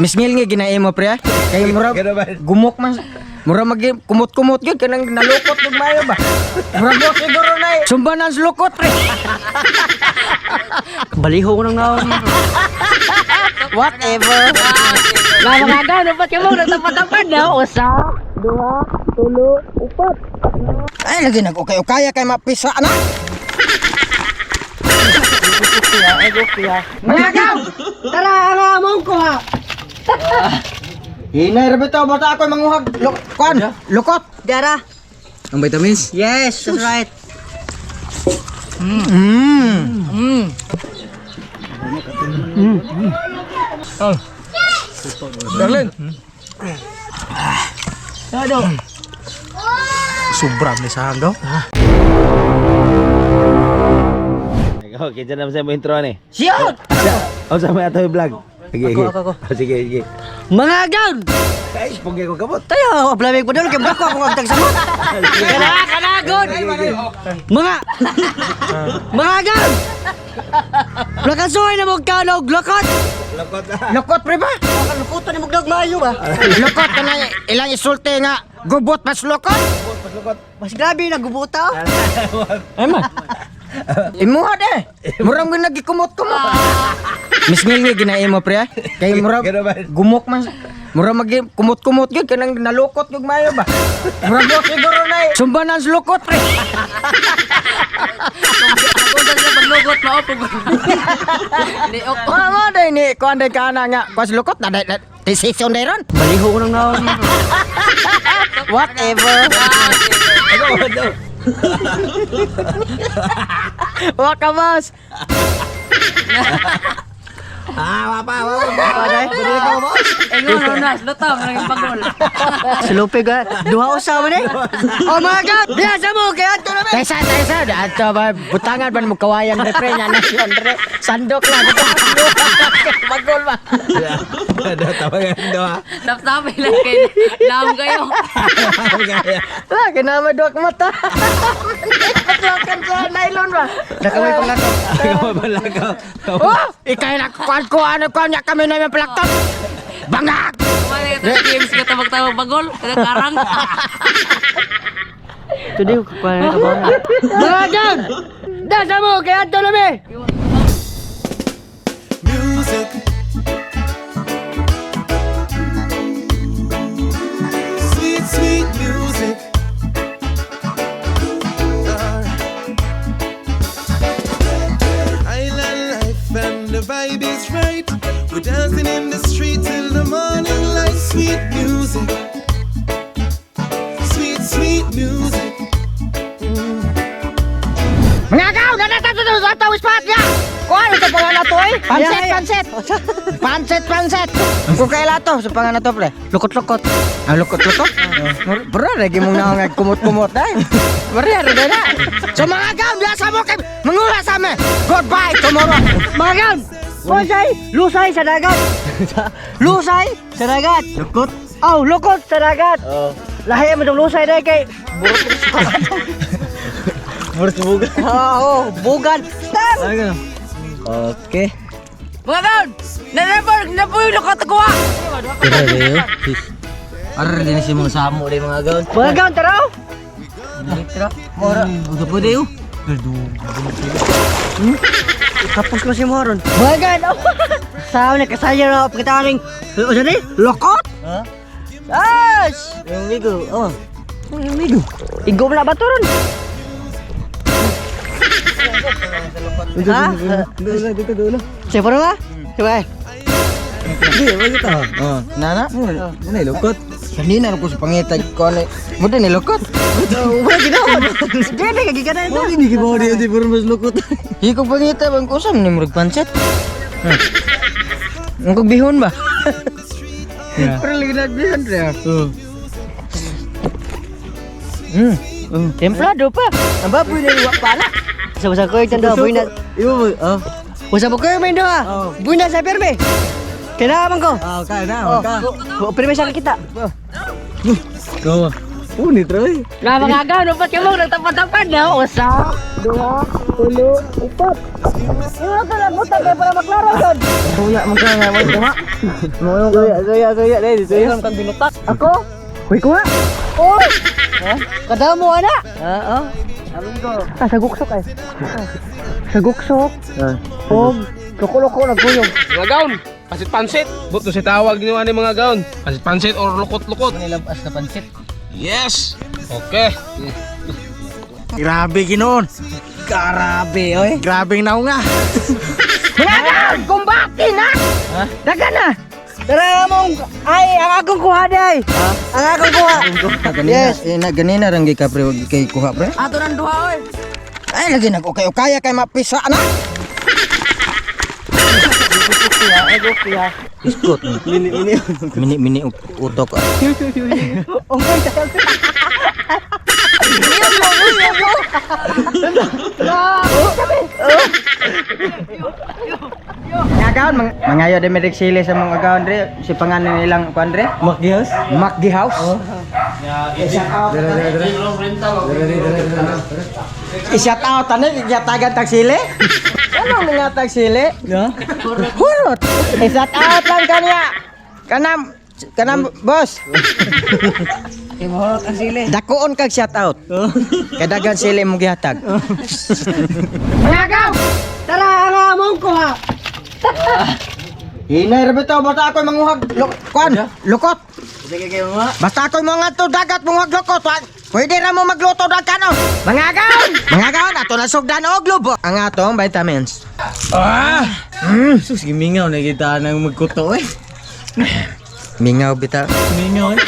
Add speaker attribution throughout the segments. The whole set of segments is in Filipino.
Speaker 1: Misngil nga ginae mo pre. Kay mura gumok man. Mura magi kumot-kumot gyud kanang nalukot ug mayo ba. Mura mo siguro na sumbanan sa lukot pre.
Speaker 2: Baliho ko nang naon.
Speaker 1: Whatever.
Speaker 2: Lah mga agaw, dapat kayo nagtapad-tapad na. Usa, 2, 3, 4.
Speaker 1: Ay lagi nag-ukay-ukaya kay mapisa na.
Speaker 2: Mga agaw, tara alamon ko ha.
Speaker 1: Hinay ra bitaw bata ako manguhag lukot.
Speaker 2: Dara.
Speaker 1: Ang vitamins?
Speaker 2: Yes, that's right.
Speaker 1: Darling.
Speaker 2: Dado.
Speaker 1: Sobra ni sa daw.
Speaker 3: Ikaw, kinsa naman sa mo intro ni?
Speaker 2: Siyot!
Speaker 3: O sa may ato yung vlog? Sige, sige.
Speaker 2: Ako.
Speaker 3: Sige, sige.
Speaker 2: Mga agaw,
Speaker 3: Guys, pugay ko kabot.
Speaker 2: tayo, blamig po doon, kaya bako ako magtag sa mga. Kanagod! Mga agaw! Lakasuhay na mong kanog, lakot!
Speaker 1: Lukot pre ba?
Speaker 2: Lukutan ni mong mayo ba?
Speaker 1: Lukot ka na ilang isulti nga gubot mas lukot.
Speaker 2: Mas grabe, nagubuta.
Speaker 1: Ay man. Imuha de. Murang mo nagikumot-kumot. Misngil nga ginae mo pre. Kay mura gumok man. Mura magi kumot-kumot gyud kanang nalukot ug mayo ba. Mura mo siguro na sumbanan sa lukot pre.
Speaker 2: Nagundan sila paglugot, maopog. Liok.
Speaker 1: Mama day ni kuan day kana nga pas lukot na day decision day ron.
Speaker 2: Baliho ko nang naon.
Speaker 1: Whatever. Waka boss.
Speaker 2: Engon na, lutam nang pagol. Silupig ha. Duha usa man eh. Oh my god, biasa mo kay ato na.
Speaker 1: Tesa ato ba butangan ban mo kawayan de pre nya na yon re. Sandok lang magol ba.
Speaker 3: Ada tawagan doa.
Speaker 2: Tapos lang kay naam kayo.
Speaker 1: Lah kenapa dua mata. Patlakan sa nylon ba.
Speaker 2: Nakamay pang lato.
Speaker 3: Ako balagaw.
Speaker 1: Oh, ikay na ko ano ko nya kami na yung plakton. Bangag.
Speaker 2: Wala ka games ka tabag-tabag bagol, karang. Tudi ko pa ka ba. Mga gan. Dasa mo kay ato na be.
Speaker 4: Music. Sweet, sweet music. Island life and the vibe is right. We're dancing in the street till the morning light. Sweet music. Sweet, sweet music.
Speaker 1: Mga gaw, nanatan sa tawis pat ya. Kuan ito pangalan to eh. Panset. Kung kaila to sa pangalan to pre.
Speaker 2: Lukot-lukot.
Speaker 1: Ah, lukot-lukot? Bro, lagi mong naong kumot-kumot na eh. Bariya, rin na. So mga gaw, biasa mo kay mangula sa amin. Goodbye tomorrow.
Speaker 2: Mga gan. Lusay sa dagat. Lusay sa dagat. Lukot. Oh, lukot sa dagat. Lahi mo dong lusay dai kay
Speaker 3: Murus buga.
Speaker 2: oh, bugan. Stang.
Speaker 3: Okay.
Speaker 2: Mga gan. Na po yung lukot ko ah.
Speaker 3: Arar din si mga samo day mga gaon.
Speaker 2: Mga gan tara.
Speaker 3: Mora. Udah pwede yo.
Speaker 2: Tapos ko si Moron. Mga gan. Saan na kasaya na pagkita ring. O dali, lukot.
Speaker 3: Ha?
Speaker 2: Yes.
Speaker 3: Yung ligo. Oh.
Speaker 2: Yung migo. Igom na ba to ron? Ha?
Speaker 3: Dito.
Speaker 2: Siapa ba? Siapa?
Speaker 3: Di, wala ka. Oh, nana. Ano lukot?
Speaker 1: Kanina ko sa pangitag ko ano. Muda ni lukot.
Speaker 2: Wala ginawa. Sige, kagika na ito.
Speaker 3: Hindi ki mo di puro mas lukot.
Speaker 1: Hiko pangita bang kusam ni murag panset. Ang bihon ba? Pero lagi nagbihon rin.
Speaker 2: Templado pa. Ang baboy na iwak pala. Sa ko yung tanda, buhay na.
Speaker 3: Ibo mo. Oh.
Speaker 2: Usa mo kayo may doha. Buhay na sa perme. Kailangan ko.
Speaker 3: Ah, kaya na.
Speaker 2: Perme sa kita.
Speaker 3: Go. Unit, Roy.
Speaker 2: Na mga agaw, nupat ka mo, nagtapad-tapad na. Usa, 2, Ulo, upat. Yung ka lang buta kayo para maklaro yun.
Speaker 1: Suya mo ka nga mo ha.
Speaker 2: Suya, dahil suya. Kang binutak. Ako? Kuy ko nga. Oh! Kada mo, ana? Oo. Saguksok eh. Saguksok. Og, loko-loko nagkuyog.
Speaker 5: Mga gaon, pansit-pansit. Buto si tawag niyo ani mga gaon. Pansit-pansit or lukot-lukot.
Speaker 1: Nilabas na pansit.
Speaker 5: Yes. Okay.
Speaker 3: Grabe ginoon.
Speaker 2: Grabe, oy.
Speaker 3: Grabeng naong nga.
Speaker 2: Mga kumbati na! Daga na! Tara mong, ay, ang akong kuha day! Ang akong kuha!
Speaker 1: Yes. Ganina rang ka pre kay kuha pre.
Speaker 2: Ato ng duha, oy!
Speaker 1: Ay lagi nag-okay kaya mapisa na. Iskot. Mini utok.
Speaker 2: Ungkoy sa
Speaker 1: Ngagaon mangayo de merik sili sa mga gaon dre si pangalan nilang kuan dre Macdi House. I-shout out tani gatagan tag sili. Ano nga tag sili? Hurot. I-shout out lang kanya. Kanam boss.
Speaker 2: Imahorot ang sili.
Speaker 1: Dakuon kag shout out. Kadagan sili mo gihatag.
Speaker 2: Mga gaw! Tara, ang among kuha!
Speaker 1: Hinay ra bitaw basta ako'y manguhag lukot. Basta ako'y mga to dagat manguhag lukot. Pwede ra mo magluto dagkano. Mga gaon ato na sugdan og lubo. Ang atong vitamins.
Speaker 3: Sus, gimingaw na kita nang magkuto eh.
Speaker 1: Mingaw bitaw.
Speaker 3: Mingaw eh.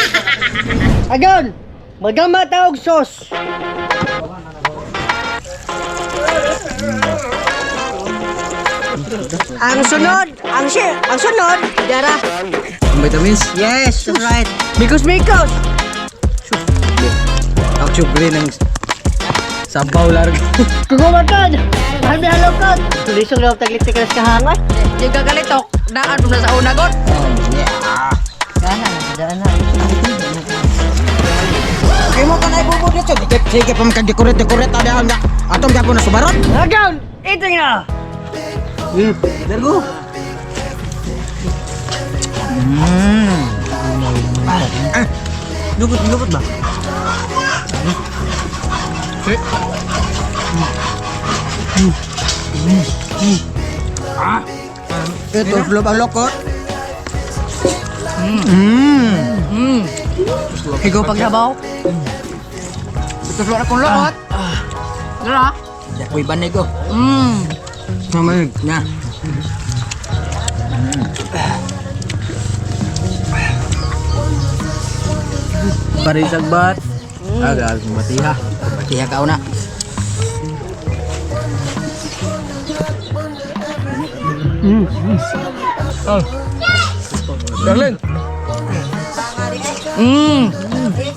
Speaker 2: Agon! Magama taog sos! Ang sunod! Ang sunod! Dara!
Speaker 3: Vitamins?
Speaker 2: Yes, that's right! Mikos!
Speaker 3: Actually ng sabaw largo.
Speaker 2: Kukumatan! Halmi halokot! Tulisog na taglitik ka sa kahangat.
Speaker 6: Di ka galitok, daan mo na sa unagon.
Speaker 1: Okay mo ka na ibubod dito. Sige pa magka-decorate ada nga. Atong gyapon na subarot.
Speaker 2: Agon! Eating na!
Speaker 3: Largo. Lupot ba?
Speaker 1: Ito flop ang lokot.
Speaker 6: Higo pagsabaw. Ito flora akong lokot. Dara.
Speaker 1: Uy banay ko.
Speaker 6: Mm.
Speaker 1: Na.
Speaker 3: Parisag bat. Agak matiha.
Speaker 1: Tiya ka una.
Speaker 5: Darling.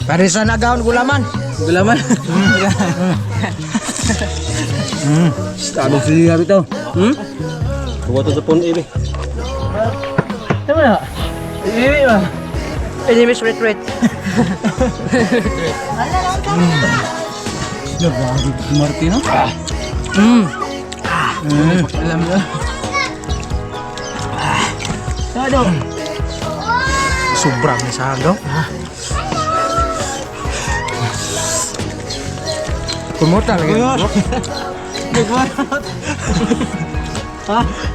Speaker 1: Parisan na gaon gulaman.
Speaker 3: Gulaman.
Speaker 5: Ano siya bitaw? Buat sa pon ibi.
Speaker 2: Tama na? Hindi ba? Enemies retreat.
Speaker 3: Martino. Alam mo.
Speaker 2: Sado!
Speaker 3: Sobrang sagaw.
Speaker 1: Kumuta lagi.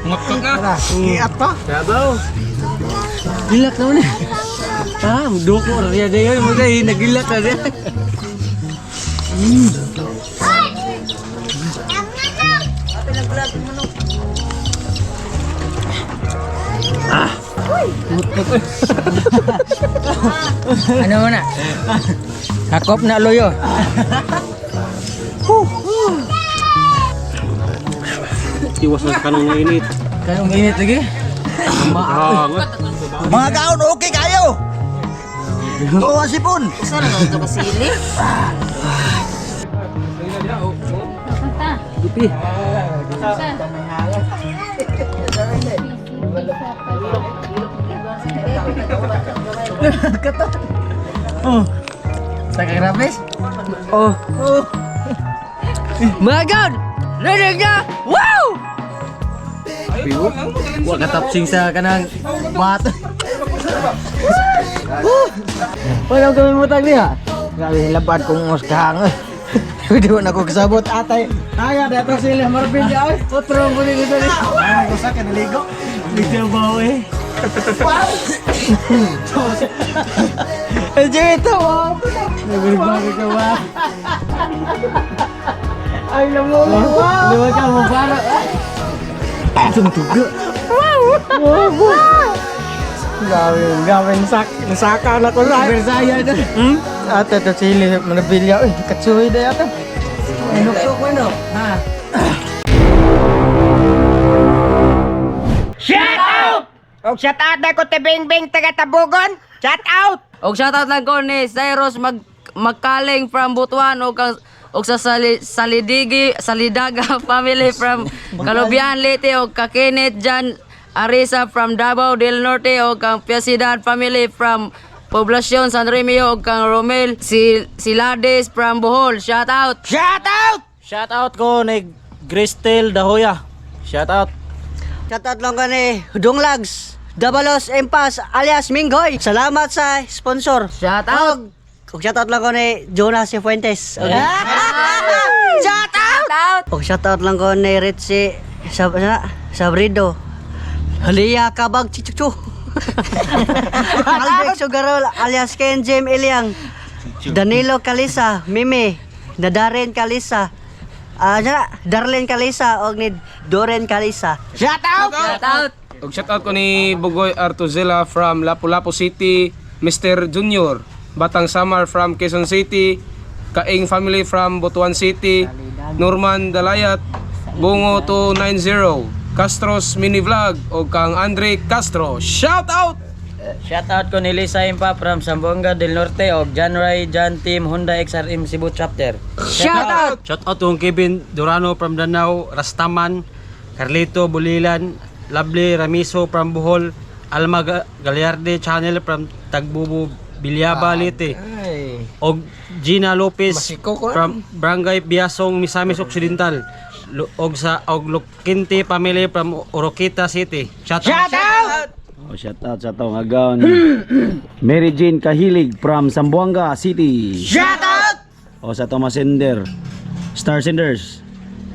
Speaker 5: Ngakak ka.
Speaker 3: Iat pa.
Speaker 5: Sabaw.
Speaker 3: Gilak naman eh. Doko rin yan. Magay, nagilak na rin.
Speaker 1: Ano mo na? Hakop na loyo.
Speaker 5: Iwas na sa kanong nga init.
Speaker 3: Kaya uminit lagi.
Speaker 1: Mga gaon okay kayo. Oo sipon.
Speaker 6: Sana na ito kasili.
Speaker 3: Sa kagrapis?
Speaker 2: Magon!
Speaker 6: Rinig niya! Wow!
Speaker 3: Wa katapsing sa kanang bat.
Speaker 2: Walang kami mutag niya.
Speaker 1: Grabe labad kong uskahang. Hindi mo na ko kasabot atay.
Speaker 2: Kaya dato sila Marvin ya. Otro mo ni dito. Ay, usa ka naligo. Bigyan ba eh.
Speaker 1: Ito, wow.
Speaker 2: Nagbalik ka ba?
Speaker 1: Ay, namuli, wow.
Speaker 2: Luwag ka mo para. Tungtuga.
Speaker 1: Gawin nasaka na ko na.
Speaker 2: Bersaya na.
Speaker 1: Ate, ito sili, manabilya. Uy, katsuhi na yata.
Speaker 2: Nukso ko no. Ha.
Speaker 1: Shout out! Og shout out na ko Bing Bing taga Tabugon. Shout out!
Speaker 6: Og shoutout lang ko ni Cyrus Magkaling from Butuan og sa Salidaga family from Kalubian Leyte og ka Kenneth Jan Arisa from Davao del Norte og kang Piasidad family from Poblacion San Remio og kang Romel Silades from Bohol. Shout out!
Speaker 1: Shout out!
Speaker 3: Shout out ko ni Gristel Dahoya. Shout out.
Speaker 2: Shoutout lang ka ni Dunglags. Dabalos Empas alias Minggoy. Salamat sa sponsor.
Speaker 6: Shout out!
Speaker 2: Og shoutout lang ko ni Jonas Fuentes. Okay.
Speaker 1: Shout out!
Speaker 2: Og shoutout lang ko ni Ritzy Sabrido. Halia Kabag Chichuchu. Albex Sugarol alias Ken Jem Iliang. Danilo Kalisa, Mimi, Nadaren Kalisa. Darlene Kalisa og ni Doren Kalisa.
Speaker 1: Shout out!
Speaker 6: Shout out!
Speaker 5: Og shoutout ko ni Bugoy Artuzela from Lapu-Lapu City, Mr. Junior, Batang Samar from Quezon City, Kaing family from Butuan City, Norman Dalayat, Bungo 290, Castro's Mini Vlog, o kang Andre Castro. Shout out!
Speaker 3: Shout out ko ni Lisa Impa from Zamboanga del Norte og John Ray John Team Honda XRM Cebu chapter.
Speaker 1: Shout out!
Speaker 3: Shout out to Kevin Durano from Danau, Rastaman, Carlito Bulilan, Lovely Ramiso from Bohol, Alma Gagliarde channel from Tagbubu, Bilyaba, Leyte. Og Gina Lopez from Barangay Biasong, Misamis Occidental. Og Lukinti family from Oroquita City. Shout out!
Speaker 1: Shout out!
Speaker 7: Oh, shout out sa tong agaw ni Mary Jane Kahilig from Zamboanga City.
Speaker 1: Shout out!
Speaker 7: O sa Thomas Sender, Star Senders,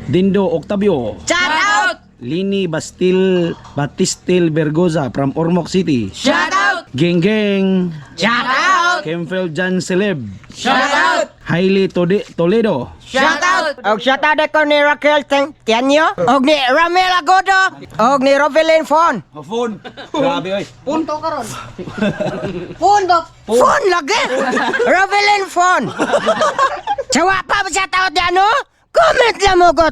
Speaker 7: Dindo Octavio,
Speaker 1: Shout out!
Speaker 7: Lini Batistil Bergoza from Ormoc City,
Speaker 1: Shout out!
Speaker 7: Geng Geng,
Speaker 1: Shout out!
Speaker 7: Kemfel Jan Celeb,
Speaker 1: Shout out!
Speaker 7: Hailey Toledo,
Speaker 1: Shout out! Og shout out ko ni Raquel Tianyo, og ni Ramel Agodo, og ni Rovelyn Fon.
Speaker 7: Grabe oy.
Speaker 1: Fon lagi! Rovelyn Fon. Sawa pa shout out yan no? Comment lang mo ko.